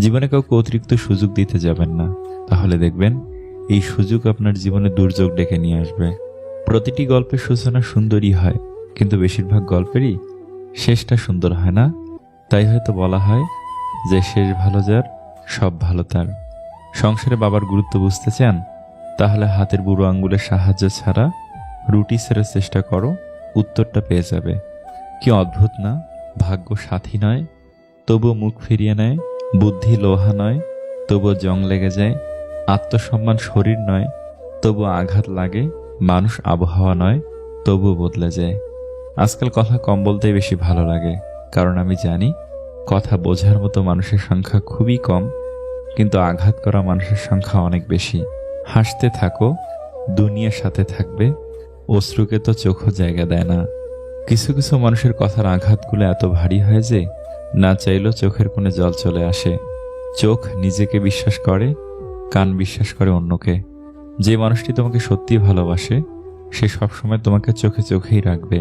জীবনে কাউকে অতিরিক্ত সুযোগ দিতে যাবেন না, তাহলে দেখবেন এই সুযোগ আপনার জীবনে দুর্যোগ ডেকে নিয়ে আসবে। প্রতিটি গল্পের সূচনা সুন্দরই হয়, কিন্তু বেশিরভাগ গল্পেরই শেষটা সুন্দর হয় না। তাই হয়তো বলা হয় যে শেষ ভালো যার, সব ভালো তার। সংসারে বাবার গুরুত্ব বুঝতে চান? তাহলে হাতের বুড়ো আঙ্গুলের সাহায্য ছাড়া রুটি ছেড়ে চেষ্টা করো, উত্তরটা পেয়ে যাবে। কি অদ্ভুত না? ভাগ্য সাথী নয়, তবুও মুখ ফিরিয়ে নেয়। বুদ্ধি লোহা নয়, তবুও জং লেগে যায়। আত্মসম্মান শরীর নয়, তবুও আঘাত লাগে। মানুষ আবহাওয়া নয়, তবুও বদলে যায়। আজকাল কথা কম বলতেই বেশি ভালো লাগে, কারণ আমি জানি কথা বোঝার মতো মানুষের সংখ্যা খুবই কম, কিন্তু আঘাত করা মানুষের সংখ্যা অনেক বেশি। হাসতে থাকো, দুনিয়ার সাথে থাকবে। অশ্রুকে তো চোখও জায়গা দেয় না। কিছু কিছু মানুষের কথার আঘাতগুলো এত ভারী হয় যে না চাইলেও চোখের কোণে জল চলে আসে। চোখ নিজেকে বিশ্বাস করে, কান বিশ্বাস করে অন্যকে। যে মানুষটি তোমাকে সত্যি ভালোবাসে সে সবসময় তোমাকে চোখে চোখেই রাখবে,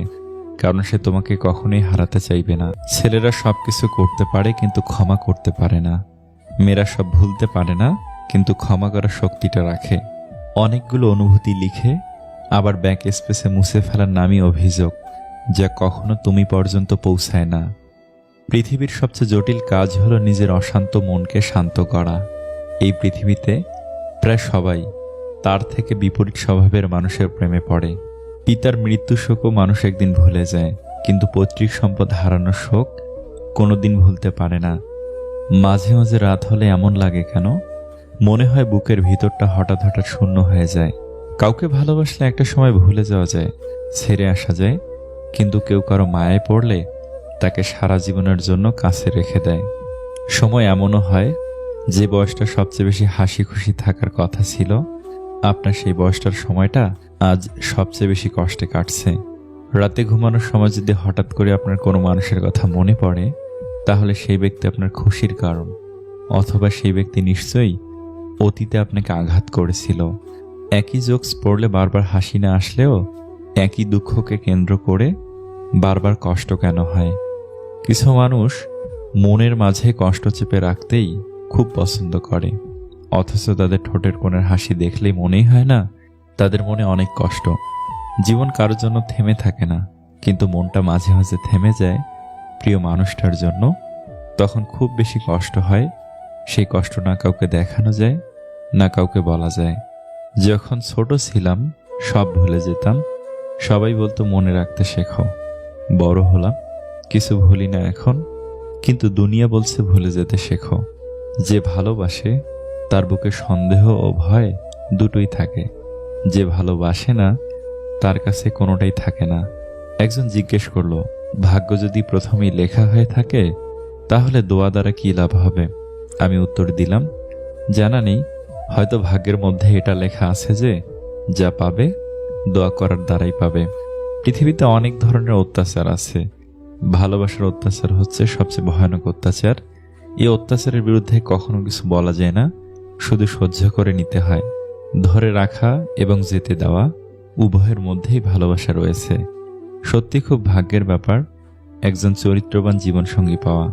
কারণ সে তোমাকে কখনোই হারাতে চাইবে না। ছেলেরা সবকিছু করতে পারে কিন্তু ক্ষমা করতে পারে না। মেয়েরা সব ভুলতে পারে না কিন্তু ক্ষমা করার শক্তিটা রাখে। অনেকগুলো অনুভূতি লিখে আবার ব্যাক স্পেসে মুছে ফেলার নামই অভিযোগ, যা কখনো তুমি পর্যন্ত পৌঁছায় না। পৃথিবীর সবচেয়ে জটিল কাজ হলো নিজের অশান্ত মনকে শান্ত করা। এই পৃথিবীতে প্রায় সবাই তার থেকে বিপরীত স্বভাবের মানুষের প্রেমে পড়ে। পিতার মৃত্যু শোকও মানুষ একদিন ভুলে যায়, কিন্তু পৈতৃক সম্পদ হারানোর শোক কোনোদিন ভুলতে পারে না। মাঝে মাঝে রাত হলে এমন লাগে কেন? মনে হয় বুকের ভিতরটা হঠাৎ হঠাৎ শূন্য হয়ে যায়। কাউকে ভালোবাসলে একটা সময় ভুলে যাওয়া যায়, ছেড়ে আসা যায়, কিন্তু কেউ কারো মায়ায় পড়লে তাকে সারা জীবনের জন্য কাছে রেখে দেয়। সময় এমনও হয়, যে বয়সটা সবচেয়ে বেশি হাসি খুশি থাকার কথা ছিল, আপনার সেই বয়সটার সময়টা আজ সবচেয়ে বেশি কষ্টে কাটছে। রাতে ঘুমানোর সময় যদি হঠাৎ করে আপনার কোনো মানুষের কথা মনে পড়ে, তাহলে সেই ব্যক্তি আপনার খুশির কারণ, অথবা সেই ব্যক্তি নিশ্চয়ই অতীতে আপনাকে আঘাত করেছিল। একই জোকস পড়লে বারবার হাসি না আসলেও একই দুঃখকে কেন্দ্র করে বারবার কষ্ট কেন হয়? কিছু মানুষ মনের মাঝে কষ্ট চেপে রাখতেই খুব পছন্দ করে, অথচ তাদের ঠোঁটের কোণের হাসি দেখলেই মনেই হয় না তাদের মনে অনেক কষ্ট। জীবন কারোর জন্য থেমে থাকে না, কিন্তু মনটা মাঝে মাঝে থেমে যায় প্রিয় মানুষটার জন্য। তখন খুব বেশি কষ্ট হয়। সেই কষ্ট না কাউকে দেখানো যায়, না কাউকে বলা যায়। যখন ছোট ছিলাম সব ভুলে যেতাম, সবাই বলতো মনে রাখতে শেখো। বড় হলাম, কিছু ভুলি না এখন, কিন্তু দুনিয়া বলছে ভুলে যেতে শেখো। যে ভালোবাসে তার বুকে সন্দেহ ও ভয় দুটোই থাকে, যে ভালোবাসে না তার কাছে কোনোটাই থাকে না। একজন জিজ্ঞেস করলো, ভাগ্য যদি প্রথমেই লেখা হয়ে থাকে তাহলে দোয়া দ্বারা কি লাভ হবে? আমি উত্তর দিলাম, জানা নেই, হয়তো ভাগ্যের মধ্যে এটা লেখা আছে যে যা পাবে দোয়া করার দ্বারাই পাবে। পৃথিবীতে অনেক ধরনের অত্যাচার আছে, ভালোবাসার অত্যাচার হচ্ছে সবচেয়ে ভয়ানক অত্যাচার। এই অত্যাচারের বিরুদ্ধে কখনো কিছু বলা যায় না, শুধু সহ্য করে নিতে হয়। ধরে রাখা এবং যেতে দেওয়া উভয়ের মধ্যেই ভালোবাসা রয়েছে। সত্যি খুব ভাগ্যের ব্যাপার একজন চরিত্রবান জীবনসঙ্গী পাওয়া।